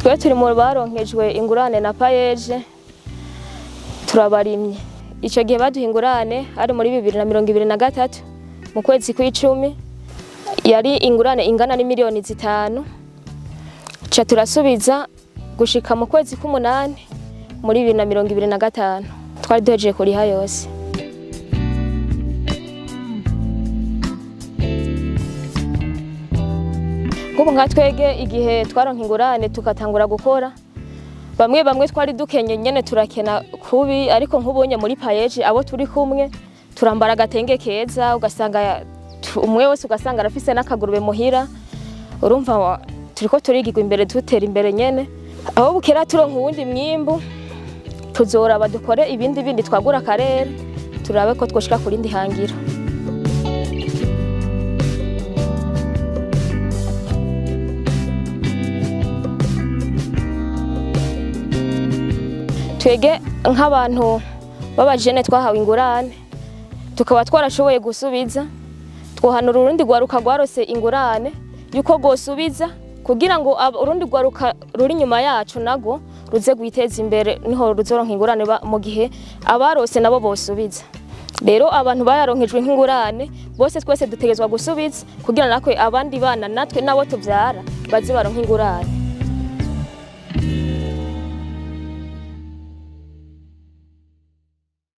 Twe turi mu baronkejwe Ingurane na Paeej, turabarimyi. Ico gihe baduha Ingurane ari muri 2023 mu kwezi kw'icumi, yari Ingurane ingana n'imiliyoni 5. Ca turasubiza gushika mu kwezi k'umunani muri 2025 twari duhejeje kuriha yose. Kuko nka twege igihe twaronka Ingurane tukatangura gukora, bamwe twari dukenye nyene turakena kubi, ariko nk'ubonye muri Paeej abo turi kumwe turambara agatenge keza, ugasanga umwe wese ugasanga arafise n'akagurube muhira. Urumva turiko turigirwa imbere, dutera imbere nyene. Aho bukera turonka uwundi mwimbu, tuzoraba dukore ibindi twagura akarere, turabe ko twoshika kuri ndi hangiro. Twege nk'abantu babajene twahawe Ingurane, tukaba twarashoboye gusubiza, twohanura urundi rwaruka rwarose Ingurane yuko gosubiza kugira ngo urundi rwaruka ruri nyuma yacu nago ruze gwiteza imbere, niho ruzoronka Ingurane mu gihe abarose nabo bosubiza. Rero abantu bayaronkejwe nk'Ingurane bose twese dutegerezwa gusubiza kugira nakwe abandi bana natwe nabo tuvyara baze baronka Ingurane.